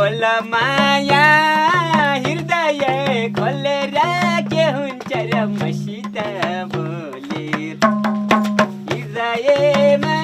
बोल माया हृदय खोलेर के हुन्छ र मसित बोले हृदयमा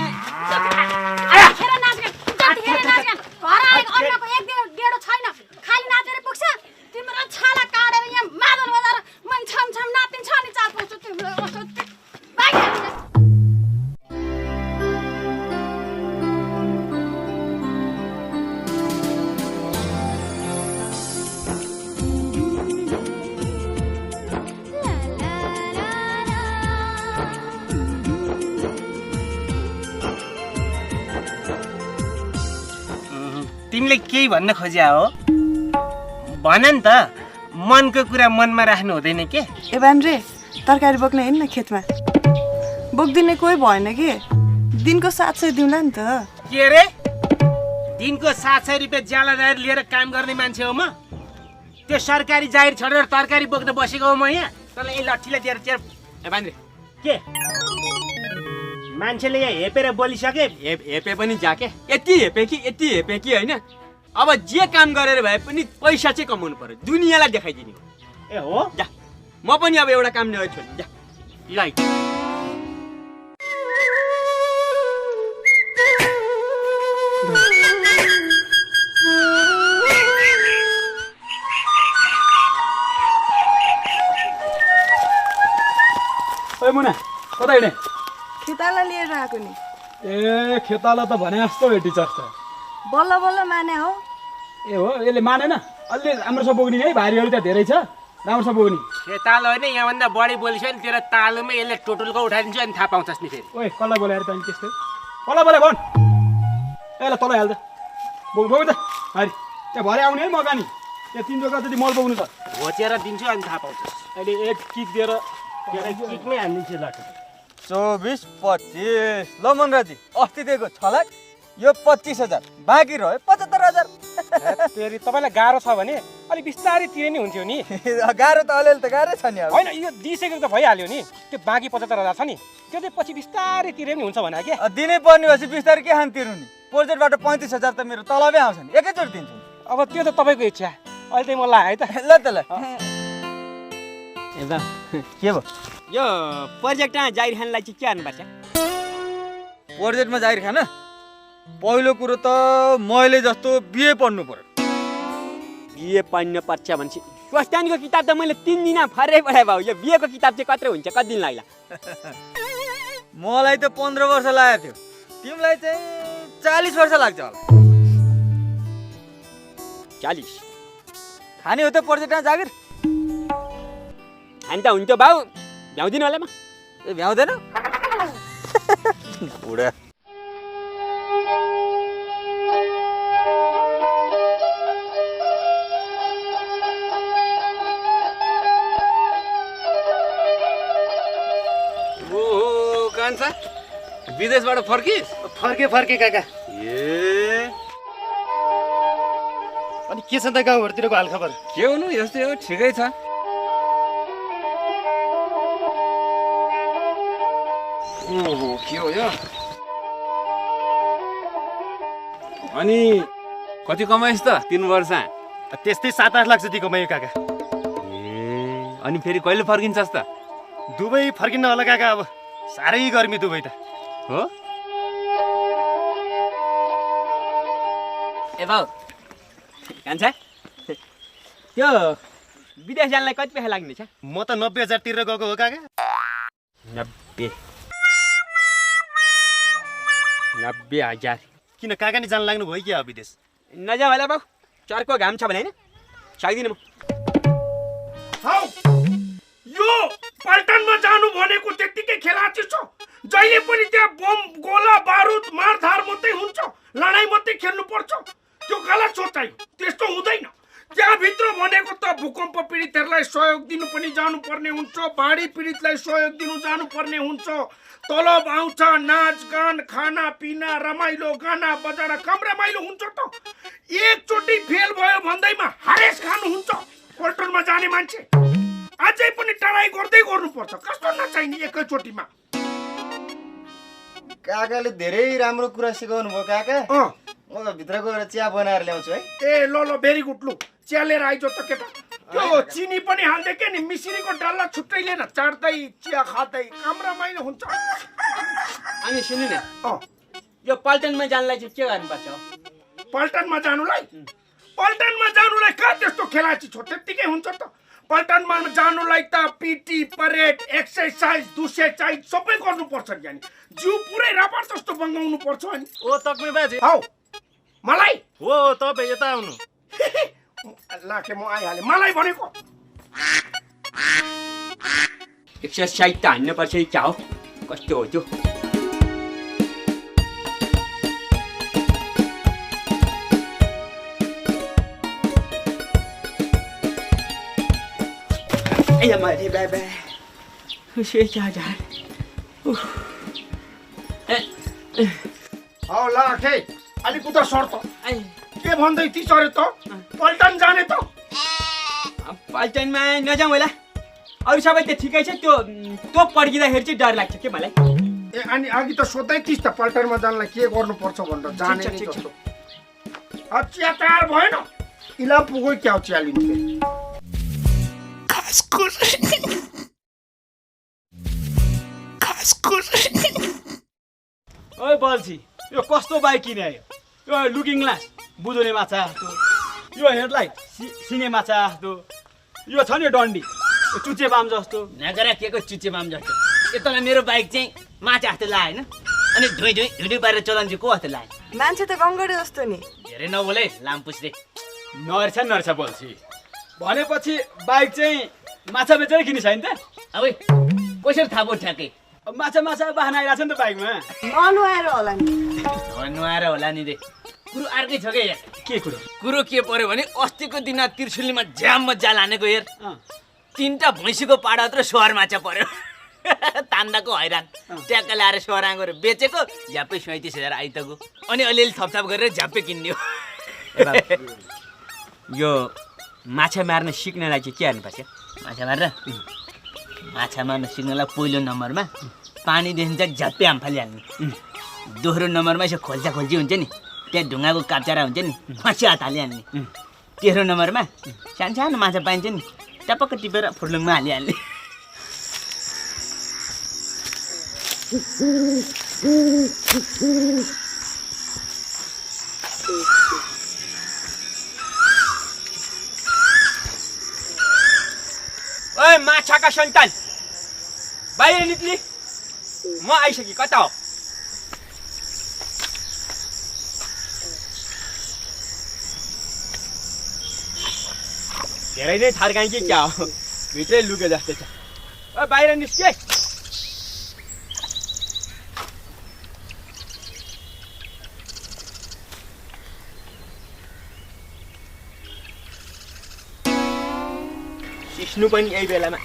तिमीले केही भन्न खोज्या हो भन नि त मनको कुरा मनमा राख्नु हुँदैन के ए बान्द्रे तरकारी बोक्न हिँड्न न खेतमा बोक्दिने कोही भएन कि दिनको 700 दिउँला नि त के रे दिनको 700 रुपियाँ ज्याला जाहिर लिएर काम गर्ने मान्छे हो म त्यो सरकारी जाहिर छोडेर तरकारी बोक्न बसेको हो म यहाँ तँलाई यही लट्ठीले दिएर चेर ए बान्द्रे के मान्छेले यहाँ हेपेर बोलिसके हेपे पनि जाके यति हेपे कि होइन अब जे काम गरेर भए पनि पैसा चाहिँ कमाउनु पर्यो दुनियाँलाई देखाइदिने हो ए हो जा म पनि अब एउटा काम नै छोड्छु जा लाइट ओइ मुना कता हिँडे खेताला लिएर आएको नि ए खेताला त भने जस्तो हो टिचर त बल्ल बल्ल माने हो ए हो यसले मानेन अलि राम्रोसँग बोक्ने है भारीहरू त्यहाँ धेरै छ राम्रोसँग बोक्ने खेतालो होइन यहाँभन्दा बढी बोलिसक्यो नि तेरो तालुमै यसले टोटलको उठाइदिन्छु अनि थाहा पाउँछस् नि फेरि ओइ कसलाई बोलाएर त त्यस्तै कसलाई बोले भन् यसलाई तल हाल्छ बोक त भारी त्यहाँ भरे आउने है मगानी त्यहाँ 3 जग्गा जति मल बोक्नु छ घोचेर दिन्छु अनि थाहा पाउँछस् अहिले एक किक दिएर किकमै हानिदिन्छु ल 24 25 ल मनराजी अस्ति दिएको 6 लाख यो 25,000 बाँकी रह्यो 75,000 फेरि तपाईँलाई गाह्रो छ भने अलिक बिस्तारै तिरे नि हुन्थ्यो नि गाह्रो त अलिअलि त गाह्रै छ नि अब होइन यो दिइसकेको त भइहाल्यो नि त्यो बाँकी 75,000 छ नि त्यो चाहिँ पछि बिस्तारै तिरे पनि हुन्छ भने के दिनै पर्ने भएपछि बिस्तारै के हान तिर्नु नि प्रोजेक्टबाट 35,000 त मेरो तलबै आउँछ नि एकैचोटि दिन्छु अब त्यो त तपाईँको इच्छा अहिले चाहिँ म लाएँ है त ल त ल एकदम के भयो यो प्रोजेक्टमा जाहिर खानलाई चाहिँ के हान्नुपर्छ प्रोजेक्टमा जाहिर खान पहिलो कुरो त मैले जस्तो बिए पढ्नु पर्यो बिए पढ्नु पर्छ भनेपछि स्वास्थ्यानीको किताब त मैले 3 दिन फरै पढाए भयो यो बिएको किताब चाहिँ कत्रो हुन्छ कति दिन लाग्ला मलाई त 15 वर्ष लागेको थियो तिमीलाई चाहिँ 40 वर्ष लाग्छ होला 40 खाने हो त प्रोजेक्टमा जागिर खाने त हुन्छ बाउ भ्याउँदिन होला म ए भ्याउँदैन बुढा कान्छा विदेशबाट फर्किस फर्के काका ए अनि के छ त गाउँघरतिरको हालखबर के हुनु यस्तै हो ठिकै छ ओहो के हो यो अनि कति कमाइस् त 3 वर्ष त्यस्तै 7-8 लाख जति कमायो काका ए अनि फेरि कहिले फर्किन्छस् त दुबई फर्किन्न होला काका अब साह्रै गर्मी दुबई त हो ए बाउ कान्छा यो विदेश जानलाई कति पैसा लाग्ने छ म त 90,000 तिरेर गएको हो काका 90,000 किन काका नि जान लाग्नु भयो कि अब विदेश नजाऊ होला बाउ चर्को घाम छ भने हैन सक्दिन म यो पल्टनमा जानु भनेको त्यतिकै खेलाची छ जहिले पनि त्यहाँ बम गोला बारुद मारधार मात्रै हुन्छ लडाई मात्रै खेल्नु पर्छ त्यो गलत सोचाइ त्यस्तो हुँदैन त्यहाँ भित्र भनेको त भूकम्प पीडितहरूलाई सहयोग दिनु पनि जानु पर्ने हुन्छ बाढी पीडितलाई सहयोग दिनु जानु पर्ने हुन्छ तलब आउँछ नाच गान खाना पिना रमाइलो गाना बजारा कम रमाइलो हुन्छ त एकचोटि फेल भयो भन्दैमा हारेस खानु हुन्छ पल्टनमा जाने मान्छे अझै पनि ट्राई गर्दै गर्नुपर्छ कस्तो नचाहिने एकैचोटिमा काकाले धेरै राम्रो कुरा सिकाउनु भयो काका म त भित्र गएर चिया बनाएर ल्याउँछु है। ए ल ल भेरी गुड लु चिया लिएर आइज त केटा त्यो चिनी पनि हाल्दै के नि मिश्रीको डल्ला छुट्टै लिएर चाड्दै चिया खाँदै काम रमाइलो हुन्छ। अनि सुन्नु न अँ यो पल्टनमा जानलाई चाहिँ के गर्नुपर्छ हो? पल्टनमा जानुलाई कहाँ त्यस्तो खेलाची छ त्यत्तिकै हुन्छ त। पल्टनमा जानुलाई त पिटी परेड एक्सर्साइज दुसेचाइज सबै गर्नुपर्छ ज्ञानी जिउ पुरै रापर जस्तो बङ्गाउनु पर्छ अनि। ओ तक्मे बाजे हौ मलाई हो तपाईँ यता आउनु। लाखे म आइहालेँ मलाई भनेको। एक्सर्साइज त हान्नुपर्छ कि क्या हो? कस्तो हो त्यो? हमारे बाबा उसे क्या जा हौ लाखे अलिक उता सर त के भन्दै थिइस् अरे त पल्टन जाने त? पल्टनमा नजाउँ होला अरू सबै त ठिकै छ त्यो पड्किँदाखेरि चाहिँ डर लाग्छ के मलाई। ए अनि अघि त सोध्दै थिइस् त पल्टनमा जानलाई के गर्नुपर्छ भनेर जाने नि जस्तो। अब चिया तयार भएन इला पुगो क्या हो चिया लिनु फेरि। ओइ बल्छी यो कस्तो बाइक किने आयो? यो लुकिङ ग्लास बुझ्ने माछा जस्तो, यो हेडलाइट सिने माछा जस्तो, यो छ नि डन्डी चुचे बाम जस्तो। नगरा के को चुच्चे माम जस्तो यता मेरो बाइक चाहिँ माछा जस्तो लाग्यो होइन अनि धुई पारेर चलाउनु चाहिँ को जस्तो लाग्यो? मान्छे त गङ्गडे जस्तो नि। धेरै नबोले लामपुसले नर्छ बल्छी भनेपछि बाइक चाहिँ माछा बेचेर किनिस् होइन त? अब कसरी थाहा भयो ठ्याक्कै? अब माछा बाहना आइरहेको छ नि त बाइकमा। ननुहाएर होला नि। नुहाएर होला नि रे। कुरो अर्कै छ क्या यहाँ। के कुरो? कुरो के पर्यो भने अस्तिको दिन त्रिशुलीमा ज्याममा जाल हानेको हेर अँ। 3टा भैँसीको पाडा मात्र सोहर माछा पर्यो तान्दाको हैरान ट्याक्क ल्याएर सोहर आँगोर बेचेको झ्याप्पै 37,000 आइतको अनि अलिअलि थपथाप गरेर झ्याप्पै किन्ने हो। यो माछा मार्न सिक्नलाई चाहिँ के हाल्नुपर्छ? माछा मार्न सिक्नलाई पहिलो नम्बरमा पानी देखिन्छ झ्याप्पै आम्फाली हाल्ने। दोस्रो नम्बरमा यसो खोल्चा हुन्छ नि त्यहाँ ढुङ्गाको काप्चारा हुन्छ नि फसी हात हालिहाल्ने। तेस्रो नम्बरमा सानो माछा पाइन्छ नि टपक्क टिपेर फुर्लुङमा हालिहाल्ने। ओए माछाका सन्तान बाहिर निक्ली म आइसकेँ। कता हो? धेरै नै थर्काएँ कि क्या हो? भित्रै लुके जस्तो छ। ओ बाहिर निस्के। सिस्नु पनि यही बेलामा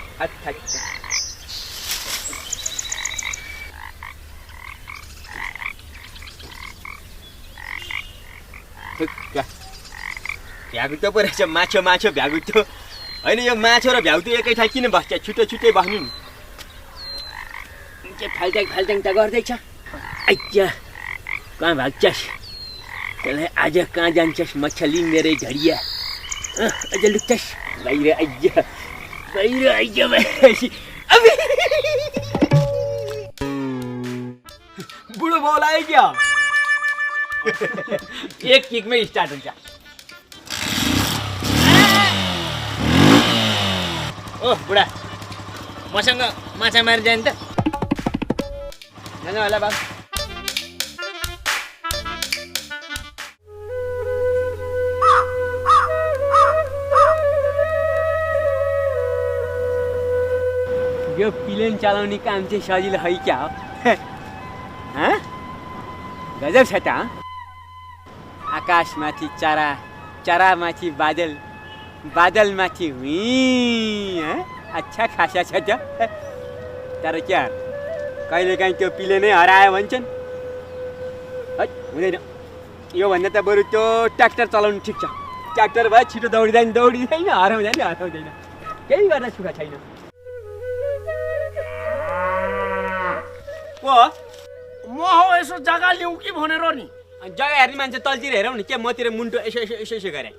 भ्यागुतो पो रहेछ माछो भ्यागुतो होइन। यो माछो र भ्यागुतो एकै ठाउँ किन बस्छ? छुट्टै बस्नु नि। के फाल्ट्याङ त गर्दैछ। आइया कहाँ भाग्छस्? त्यसलाई आज कहाँ जान्छस् मछली मेरै घडिया? अझ लुक्छस् बाहिर आइया भएपछि बुढो बाउ लाग्यो क्या? एक किकमै स्टार्ट हुन्छ। ओ बुढा मसँग माछा मारेर जाने त? जानु होला बाबु। यो प्लेन चलाउने काम चाहिँ सजिलो है क्या हो? गजब छ त। आकाशमाथि चरा, चरामाथि बादल, बादलमाथि हुँ। अच्छा खासा छ त। तर क्या कहिलेकाहीँ त्यो प्लेनै हरायो भन्छन्। हुँदैन। योभन्दा त बरु त्यो ट्र्याक्टर चलाउनु ठिक छ। ट्र्याक्टर भए छिटो दौडिँदैन हराउँदैन केही गर्न सुख छैन। म हो यसो जग्गा ल्याउँ कि भनेर नि जग्गा हेर्ने मान्छे तलतिर हेरौँ नि के मतिर मुन्टो यसो यसो यसो यसो गरे